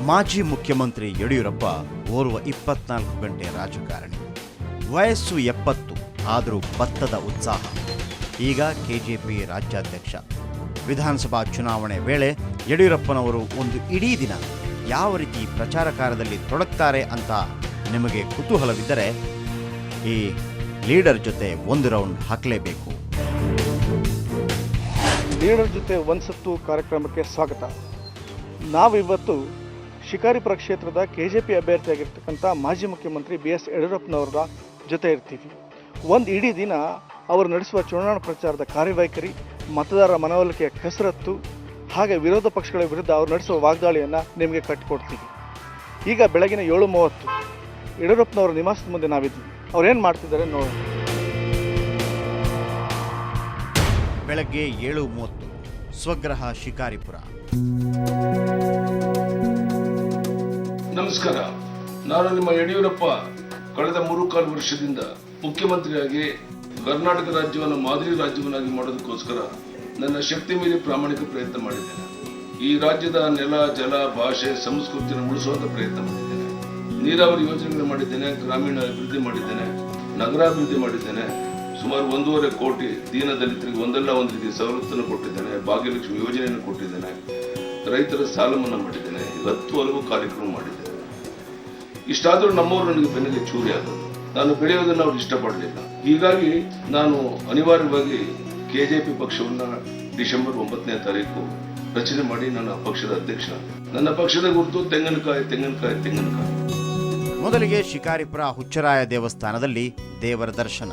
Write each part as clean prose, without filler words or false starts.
ಮಾಜಿ ಮುಖ್ಯಮಂತ್ರಿ ಯಡಿಯೂರಪ್ಪ ಓರ್ವ 24 ಗಂಟೆ ರಾಜಕಾರಣಿ. ವಯಸ್ಸು 70 ಆದರೂ ಭತ್ತದ ಉತ್ಸಾಹ. ಈಗ ಕೆಜೆಪಿ ರಾಜ್ಯಾಧ್ಯಕ್ಷ. ವಿಧಾನಸಭಾ ಚುನಾವಣೆ ವೇಳೆ ಯಡಿಯೂರಪ್ಪನವರು ಒಂದು ಇಡೀ ದಿನ ಯಾವ ರೀತಿ ಪ್ರಚಾರ ಕಾರ್ಯದಲ್ಲಿ ತೊಡಗ್ತಾರೆ ಅಂತ ನಿಮಗೆ ಕುತೂಹಲವಿದ್ದರೆ ಈ ಲೀಡರ್ ಜೊತೆ ಒಂದು ರೌಂಡ್ ಹಾಕಲೇಬೇಕು. ಲೀಡರ್ ಜೊತೆ ಒಂದು ಸತ್ತು ಕಾರ್ಯಕ್ರಮಕ್ಕೆ ಸ್ವಾಗತ. ನಾವಿವತ್ತು ಶಿಕಾರಿಪುರ ಕ್ಷೇತ್ರದ ಕೆಜೆಪಿ ಅಭ್ಯರ್ಥಿಯಾಗಿರ್ತಕ್ಕಂಥ ಮಾಜಿ ಮುಖ್ಯಮಂತ್ರಿ BS ಯಡಿಯೂರಪ್ಪನವರ ಜೊತೆ ಇರ್ತೀವಿ. ಒಂದು ಇಡೀ ದಿನ ಅವರು ನಡೆಸುವ ಚುನಾವಣಾ ಪ್ರಚಾರದ ಕಾರ್ಯವೈಖರಿ, ಮತದಾರರ ಮನವೊಲಿಕೆಯ ಕಸರತ್ತು, ಹಾಗೆ ವಿರೋಧ ಪಕ್ಷಗಳ ವಿರುದ್ಧ ಅವರು ನಡೆಸುವ ವಾಗ್ದಾಳಿಯನ್ನು ನಿಮಗೆ ಕಟ್ಟಿಕೊಡ್ತೀವಿ. ಈಗ ಬೆಳಗಿನ 7:30 ಯಡಿಯೂರಪ್ಪನವರ ನಿವಾಸದ ಮುಂದೆ ನಾವಿದ್ವಿ. ಅವ್ರೇನು ಮಾಡ್ತಿದ್ದಾರೆ ನೋಡೋಣ. ಬೆಳಗ್ಗೆ 7:30 ಸ್ವಗ್ರಹ ಶಿಕಾರಿಪುರ. ನಮಸ್ಕಾರ, ನಾನು ನಿಮ್ಮ ಯಡಿಯೂರಪ್ಪ. ಕಳೆದ 3.25 ವರ್ಷದಿಂದ ಮುಖ್ಯಮಂತ್ರಿಯಾಗಿ ಕರ್ನಾಟಕ ರಾಜ್ಯವನ್ನು ಮಾದರಿ ರಾಜ್ಯವನ್ನಾಗಿ ಮಾಡೋದಕ್ಕೋಸ್ಕರ ನನ್ನ ಶಕ್ತಿ ಮೀರಿ ಪ್ರಾಮಾಣಿಕ ಪ್ರಯತ್ನ ಮಾಡಿದ್ದೇನೆ. ಈ ರಾಜ್ಯದ ನೆಲ, ಜಲ, ಭಾಷೆ, ಸಂಸ್ಕೃತಿಯನ್ನು ಉಳಿಸುವಂತ ಪ್ರಯತ್ನ ಮಾಡಿದ್ದೇನೆ. ನೀರಾವರಿ ಯೋಜನೆಗಳು ಮಾಡಿದ್ದೇನೆ, ಗ್ರಾಮೀಣ ಅಭಿವೃದ್ಧಿ ಮಾಡಿದ್ದೇನೆ, ನಗರಾಭಿವೃದ್ಧಿ ಮಾಡಿದ್ದೇನೆ. ಸುಮಾರು 1.5 ಕೋಟಿ ದೀನ ದಲಿತರಿಗೆ ಒಂದಲ್ಲ ಒಂದು ರೀತಿ ಸವಲತ್ತನ್ನು ಕೊಟ್ಟಿದ್ದೇನೆ. ಭಾಗ್ಯಲಕ್ಷ್ಮಿ ಯೋಜನೆಯನ್ನು ಕೊಟ್ಟಿದ್ದೇನೆ. ರೈತರ ಸಾಲ ಮನ್ನಾ ಮಾಡಿದ್ದೇನೆ. 10 ಹಲವು ಕಾರ್ಯಕ್ರಮ ಮಾಡಿದ್ದೇನೆ. ಇಷ್ಟಾದರೂ ನಮ್ಮವರು ನನಗೆ ಬೆನ್ನಿಗೆ ಚೂರಿ ಆಗೋದು. ನಾನು ಬೆಳೆಯೋದನ್ನು ಅವ್ರು ಇಷ್ಟಪಡಲಿಲ್ಲ. ಹೀಗಾಗಿ ನಾನು ಅನಿವಾರ್ಯವಾಗಿ ಕೆಜೆಪಿ ಪಕ್ಷವನ್ನು ಡಿಸೆಂಬರ್ 9ನೇ ತಾರೀಕು ರಚನೆ ಮಾಡಿ ನನ್ನ ಪಕ್ಷದ ಅಧ್ಯಕ್ಷ. ನನ್ನ ಪಕ್ಷದ ಗುರುತು ತೆಂಗಿನಕಾಯಿ, ತೆಂಗಿನಕಾಯಿ, ತೆಂಗಿನಕಾಯಿ. ಮೊದಲಿಗೆ ಶಿಕಾರಿಪುರ ಹುಚ್ಚರಾಯ ದೇವಸ್ಥಾನದಲ್ಲಿ ದೇವರ ದರ್ಶನ.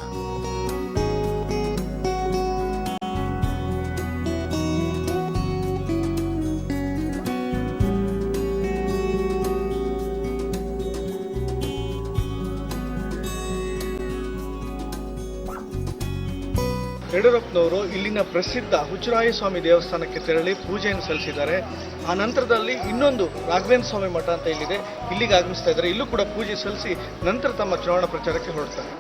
ಯಡಿಯೂರಪ್ಪನವರು ಇಲ್ಲಿನ ಪ್ರಸಿದ್ಧ ಹುಚ್ಚರಾಯ ಸ್ವಾಮಿ ದೇವಸ್ಥಾನಕ್ಕೆ ತೆರಳಿ ಪೂಜೆಯನ್ನು ಸಲ್ಲಿಸಿದ್ದಾರೆ. ಆ ನಂತರದಲ್ಲಿ ಇನ್ನೊಂದು ರಾಘವೇಂದ್ರ ಸ್ವಾಮಿ ಮಠ ಅಂತ ಇಲ್ಲಿದೆ, ಇಲ್ಲಿಗೆ ಆಗಮಿಸ್ತಾ ಇದ್ದಾರೆ. ಇಲ್ಲೂ ಕೂಡ ಪೂಜೆ ಸಲ್ಲಿಸಿ ನಂತರ ತಮ್ಮ ಚುನಾವಣಾ ಪ್ರಚಾರಕ್ಕೆ ಹೊರಡ್ತಾರೆ.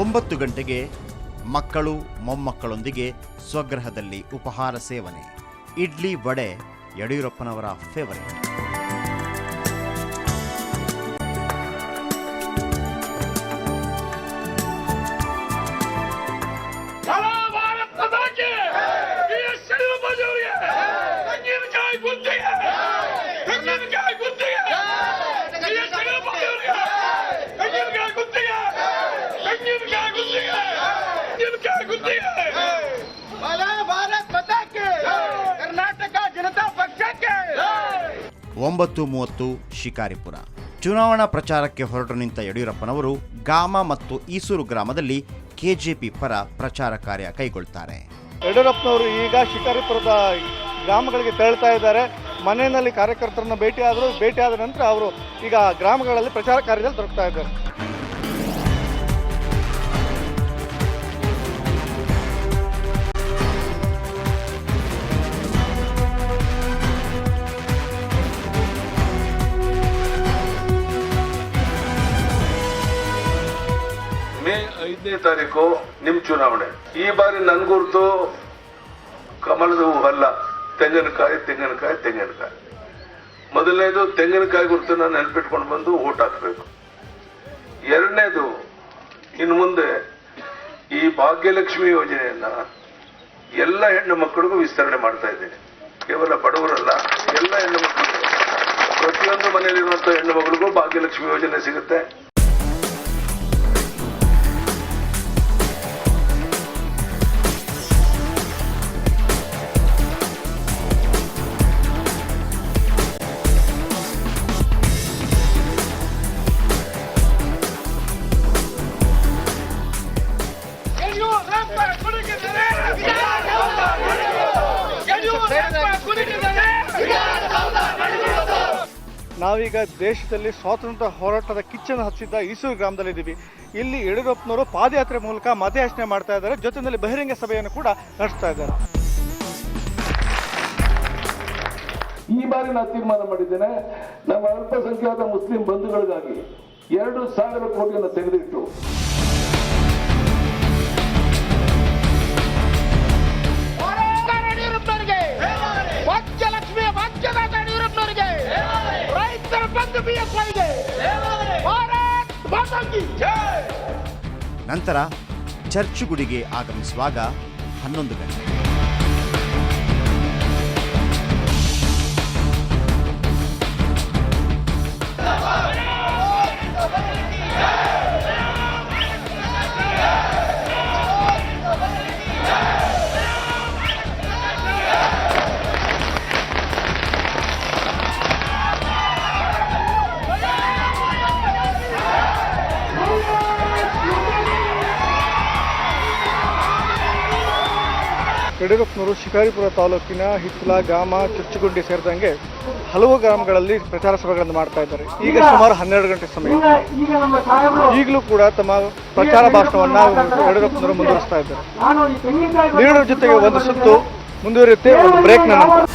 ಒಂಬತ್ತು ಗಂಟೆಗೆ ಮಕ್ಕಳು ಮೊಮ್ಮಕ್ಕಳೊಂದಿಗೆ ಸ್ವಗೃಹದಲ್ಲಿ ಉಪಹಾರ ಸೇವನೆ. ಇಡ್ಲಿ ವಡೆ ಯಡಿಯೂರಪ್ಪನವರ ಫೇವರೇಟ್. ಭಾರತ್ 9:30 ಶಿಕಾರಿಪುರ. ಚುನಾವಣಾ ಪ್ರಚಾರಕ್ಕೆ ಹೊರಟು ನಿಂತ ಯಡಿಯೂರಪ್ಪನವರು ಗಾಮ ಮತ್ತು ಈಸೂರು ಗ್ರಾಮದಲ್ಲಿ ಕೆಜೆಪಿ ಪರ ಪ್ರಚಾರ ಕಾರ್ಯ ಕೈಗೊಳ್ತಾರೆ. ಯಡಿಯೂರಪ್ಪನವರು ಈಗ ಶಿಕಾರಿಪುರದ ಗ್ರಾಮಗಳಿಗೆ ತೆರಳ್ತಾ ಇದ್ದಾರೆ. ಮನೆಯಲ್ಲಿ ಕಾರ್ಯಕರ್ತರನ್ನ ಭೇಟಿಯಾದ ನಂತರ ಅವರು ಈಗ ಗ್ರಾಮಗಳಲ್ಲಿ ಪ್ರಚಾರ ಕಾರ್ಯದಲ್ಲಿ ತೊಡಗ್ತಾ ಇದ್ದಾರೆ. ಮೇ 5ನೇ ತಾರೀಕು ನಿಮ್ ಚುನಾವಣೆ. ಈ ಬಾರಿ ನನ್ ಗುರುತು ಕಮಲದ ಹೂವಲ್ಲ, ತೆಂಗಿನಕಾಯಿ, ತೆಂಗಿನಕಾಯಿ, ತೆಂಗಿನಕಾಯಿ. ಮೊದಲನೇದು ತೆಂಗಿನಕಾಯಿ ಗುರುತನ್ನ ನೆನ್ಪಿಟ್ಕೊಂಡು ಬಂದು ಓಟ್ ಹಾಕ್ಬೇಕು. ಎರಡನೇದು, ಇನ್ನು ಮುಂದೆ ಈ ಭಾಗ್ಯಲಕ್ಷ್ಮಿ ಯೋಜನೆಯನ್ನ ಎಲ್ಲ ಹೆಣ್ಣು ಮಕ್ಕಳಿಗೂ ವಿಸ್ತರಣೆ ಮಾಡ್ತಾ ಇದ್ದೀನಿ. ಕೇವಲ ಬಡವರಲ್ಲ, ಎಲ್ಲ ಹೆಣ್ಣು ಮಕ್ಕಳಿಗೂ, ಪ್ರತಿಯೊಂದು ಮನೆಯಲ್ಲಿರುವಂತಹ ಹೆಣ್ಣು ಮಗಳಿಗೂ ಭಾಗ್ಯಲಕ್ಷ್ಮಿ ಯೋಜನೆ ಸಿಗುತ್ತೆ. ನಾವೀಗ ದೇಶದಲ್ಲಿ ಸ್ವಾತಂತ್ರ್ಯ ಹೋರಾಟದ ಕಿಚ್ಚನ್ನು ಹಚ್ಚಿದ್ದ ಈಸೂರು ಗ್ರಾಮದಲ್ಲಿದ್ದೀವಿ. ಇಲ್ಲಿ ಯಡಿಯೂರಪ್ಪನವರು ಪಾದಯಾತ್ರೆ ಮೂಲಕ ಮತಯಾಚನೆ ಮಾಡ್ತಾ ಇದ್ದಾರೆ, ಜೊತೆಯಲ್ಲಿ ಬಹಿರಂಗ ಸಭೆಯನ್ನು ಕೂಡ ನಡೆಸ್ತಾ ಇದ್ದಾರೆ. ಈ ಬಾರಿ ನಾನು ತೀರ್ಮಾನ ಮಾಡಿದ್ದೇನೆ, ನಮ್ಮ ಅಲ್ಪಸಂಖ್ಯಾತ ಮುಸ್ಲಿಂ ಬಂಧುಗಳಿಗಾಗಿ 2,000 ಕೋಟಿಯನ್ನು ತೆಗೆದಿಟ್ಟು ನಂತರ ಚರ್ಚ್ ಗುಡಿಗೆ ಆಗಮಿಸುವಾಗ 11 ಗಂಟೆ. ಯಡಿಯೂರಪ್ಪನವರು ಶಿಕಾರಿಪುರ ತಾಲೂಕಿನ ಹಿತ್ತಲ, ಗಾಮ, ಚುಚ್ಚುಗುಂಡಿ ಸೇರಿದಂಗೆ ಹಲವು ಗ್ರಾಮಗಳಲ್ಲಿ ಪ್ರಚಾರ ಸಭೆಗಳನ್ನು ಮಾಡ್ತಾ ಇದ್ದಾರೆ. ಈಗ ಸುಮಾರು 12 ಗಂಟೆ ಸಮಯ. ಈಗಲೂ ಕೂಡ ತಮ್ಮ ಪ್ರಚಾರ ಭಾಷಣವನ್ನು ಯಡಿಯೂರಪ್ಪನವರು ಮುಂದುವರಿಸ್ತಾ ಇದ್ದಾರೆ. ಲೀಡರ್ ಜೊತೆಗೆ ಒಂದು ಸುತ್ತು ಮುಂದುವರಿಯುತ್ತೆ, ಒಂದು ಬ್ರೇಕ್ನ ನಂತರ.